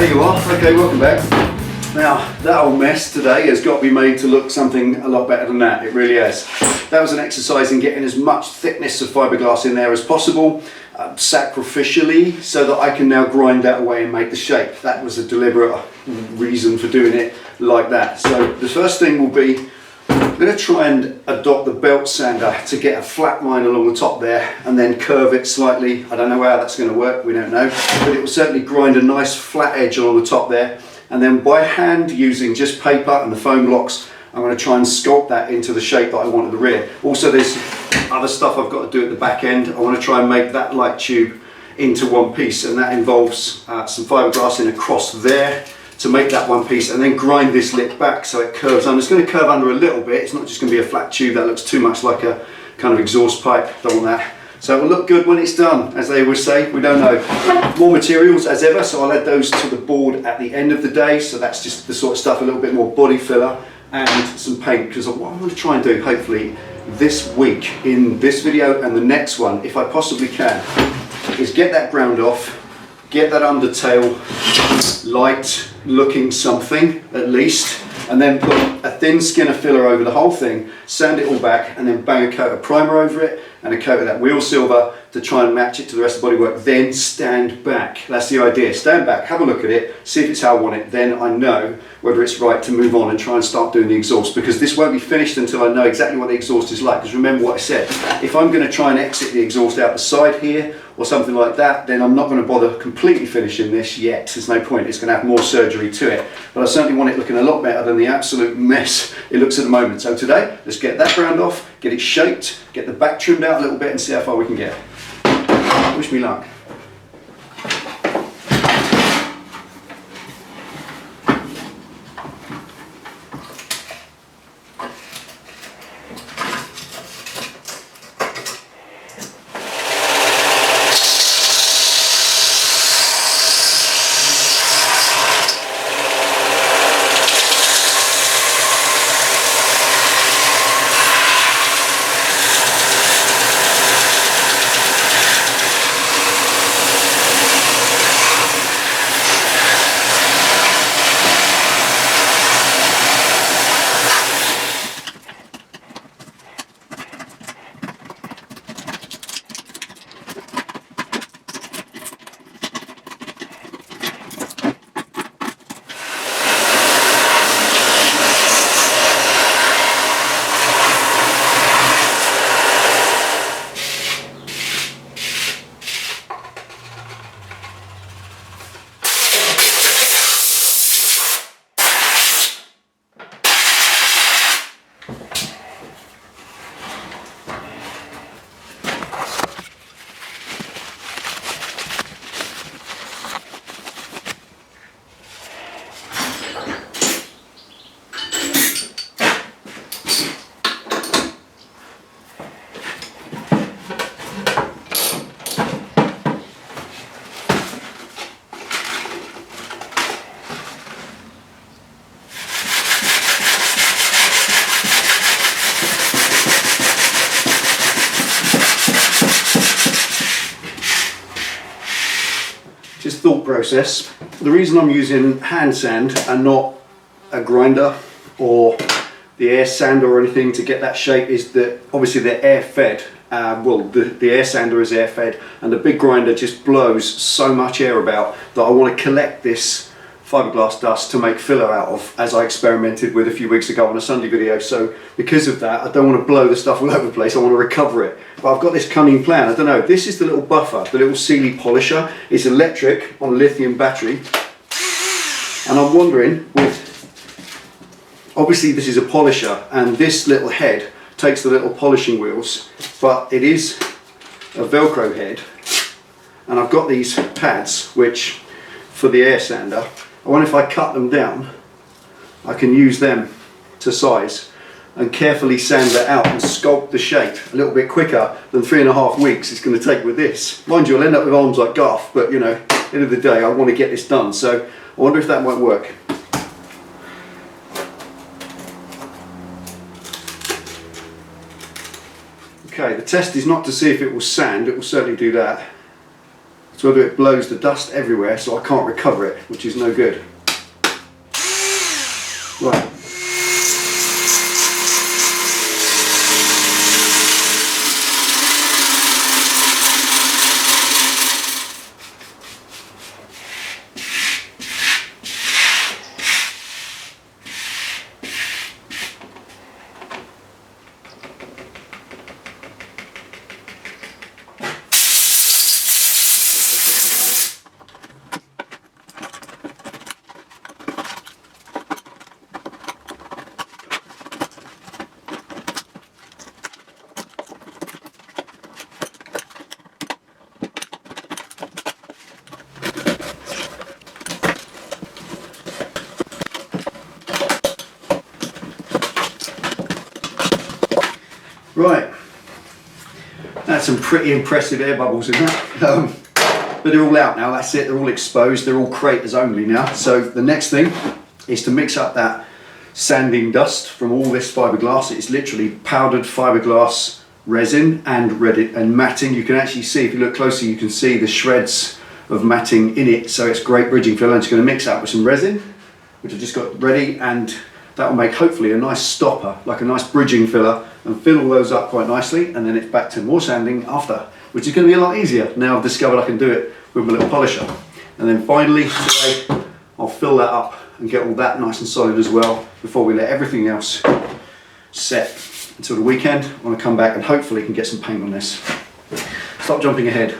there you are. Okay, welcome back. Now, that old mess today has got to be made to look something a lot better than that. It really has. That was an exercise in getting as much thickness of fiberglass in there as possible, sacrificially, so that I can now grind that away and make the shape. That was a deliberate reason for doing it like that. So the first thing will be, I'm going to try and adopt the belt sander to get a flat line along the top there and then curve it slightly. I don't know how that's going to work, we don't know, but it will certainly grind a nice flat edge along the top there. And then by hand, using just paper and the foam blocks, I'm going to try and sculpt that into the shape that I want at the rear. Also, there's other stuff I've got to do at the back end. I want to try and make that light tube into one piece, and that involves some fiberglass in across there to make that one piece, and then grind this lip back so it curves under. It's going to curve under a little bit. It's not just going to be a flat tube that looks too much like a kind of exhaust pipe. Don't want that. So it will look good when it's done, as they always say. We don't know. More materials as ever, so I'll add those to the board at the end of the day. So that's just the sort of stuff, a little bit more body filler and some paint, because what I'm going to try and do, hopefully this week in this video and the next one, if I possibly can, is get that ground off, get that undertail light looking something at least, and then put a thin skin of filler over the whole thing, sand it all back, and then bang a coat of primer over it and a coat of that wheel silver to try and match it to the rest of the bodywork. Then stand back. That's the idea. Stand back, have a look at it, see if it's how I want it. Then I know whether it's right to move on and try and start doing the exhaust, because this won't be finished until I know exactly what the exhaust is like. Because remember what I said, if I'm going to try and exit the exhaust out the side here or something like that, then I'm not going to bother completely finishing this yet. There's no point. It's going to have more surgery to it. But I certainly want it looking a lot better than the absolute mess it looks at the moment. So today, let's get that ground off, get it shaped, get the back trimmed out a little bit, and see how far we can get. Wish me luck. Just thought process. The reason I'm using hand sand and not a grinder or the air sander or anything to get that shape is that obviously they're air fed. The air sander is air fed, and the big grinder just blows so much air about that I want to collect this fiberglass dust to make filler out of, as I experimented with a few weeks ago on a Sunday video. So because of that, I don't want to blow the stuff all over the place. I want to recover it. But I've got this cunning plan. I don't know. This is the little buffer, the little Sealy polisher. It's electric on a lithium battery. And I'm wondering, obviously this is a polisher, and this little head takes the little polishing wheels, but it is a Velcro head. And I've got these pads, which for the air sander, I wonder if I cut them down, I can use them to size and carefully sand that out and sculpt the shape a little bit quicker than 3.5 weeks it's going to take with this. Mind you, I'll end up with arms like Garth, but you know, at the end of the day I want to get this done, so I wonder if that might work. Okay, the test is not to see if it will sand, it will certainly do that. So whether it blows the dust everywhere so I can't recover it, which is no good. Right. Right, that's some pretty impressive air bubbles in that, but they're all out now, that's it, they're all exposed, they're all craters only now. So the next thing is to mix up that sanding dust from all this fiberglass. It's literally powdered fiberglass resin and matting. You can actually see, if you look closely, you can see the shreds of matting in it, so it's great bridging filler. I'm just going to mix that with some resin, which I've just got ready, and that will make hopefully a nice stopper, like a nice bridging filler, and fill all those up quite nicely, and then it's back to more sanding after, which is going to be a lot easier. Now I've discovered I can do it with my little polisher. And then finally today I'll fill that up and get all that nice and solid as well before we let everything else set until the weekend when I come back and hopefully can get some paint on this. Stop jumping ahead.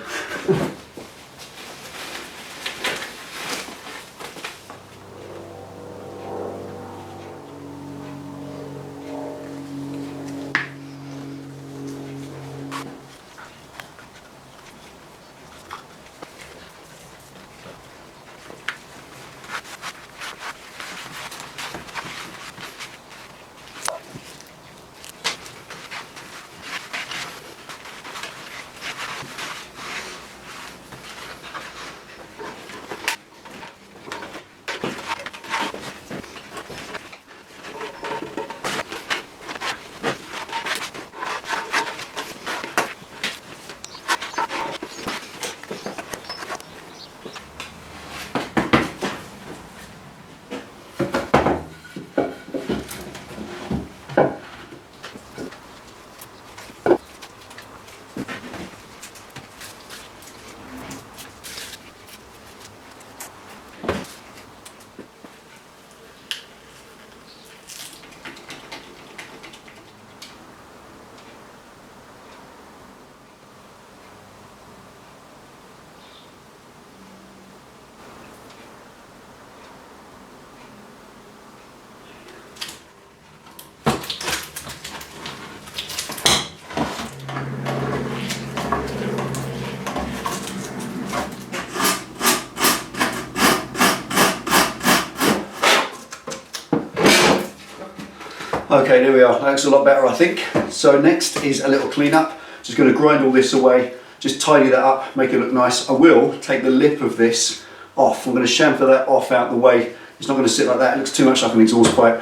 Okay, there we are. That looks a lot better, I think. So next is a little cleanup. Just going to grind all this away, just tidy that up, make it look nice. I will take the lip of this off. I'm going to chamfer that off out the way. It's not going to sit like that. It looks too much like an exhaust pipe.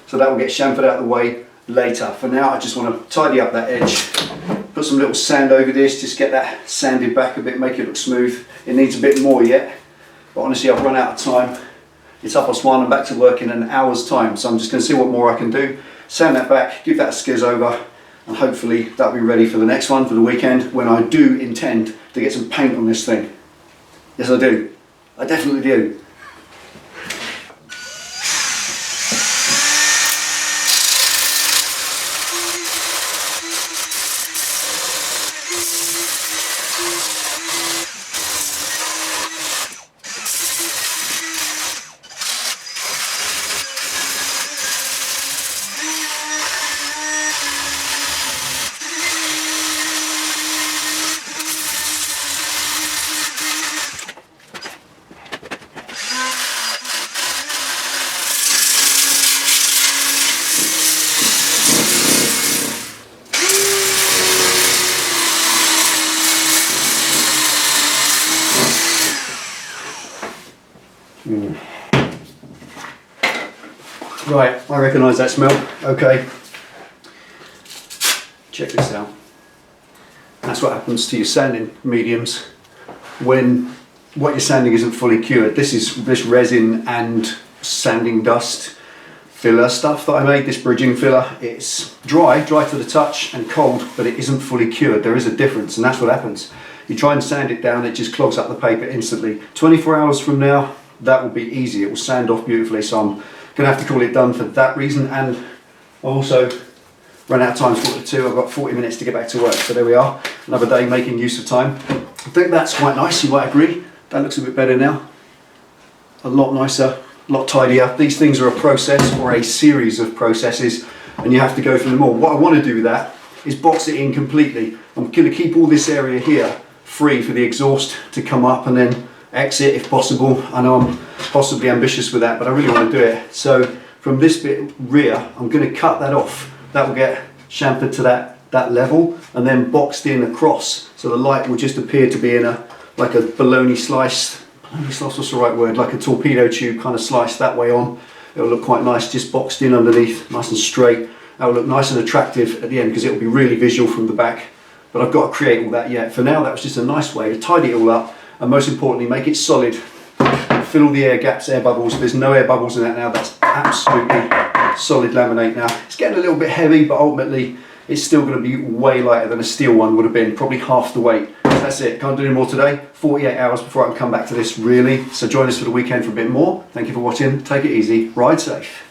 So that will get chamfered out the way later. For now, I just want to tidy up that edge. Put some little sand over this, just get that sanded back a bit, make it look smooth. It needs a bit more yet, but honestly I've run out of time. It's 1:30 and back to work in an hour's time, so I'm just going to see what more I can do. Sand that back, give that a skizz over, and hopefully that'll be ready for the next one, for the weekend, when I do intend to get some paint on this thing. Yes, I do. I definitely do. Right, I recognise that smell. Okay, check this out. That's what happens to your sanding mediums when what you're sanding isn't fully cured. This is this resin and sanding dust filler stuff that I made, this bridging filler. It's dry to the touch and cold, but it isn't fully cured. There is a difference, and that's what happens. You try and sand it down, it just clogs up the paper instantly. 24 hours from now, that will be easy. It will sand off beautifully, so I'm gonna have to call it done for that reason. And I also run out of time, 42. I've got 40 minutes to get back to work, so there we are. Another day making use of time. I think that's quite nice, you might agree. That looks a bit better now. A lot nicer, a lot tidier. These things are a process or a series of processes, and you have to go through them all. What I want to do with that is box it in completely. I'm going to keep all this area here free for the exhaust to come up and then exit if possible. I know I'm possibly ambitious with that, but I really want to do it. So from this bit rear, I'm going to cut that off. That will get chamfered to that level and then boxed in across, so the light will just appear to be in like a bologna slice, what's the right word, like a torpedo tube kind of slice that way on. It'll look quite nice, just boxed in underneath, nice and straight. That will look nice and attractive at the end because it will be really visual from the back. But I've got to create all that yet. For now, that was just a nice way to tidy it all up, and most importantly, make it solid. Fill all the air gaps, air bubbles. There's no air bubbles in that now. That's absolutely solid laminate now. It's getting a little bit heavy, but ultimately it's still going to be way lighter than a steel one would have been, probably half the weight. That's it, can't do any more today. 48 hours before I can come back to this really. So join us for the weekend for a bit more. Thank you for watching, take it easy, ride safe.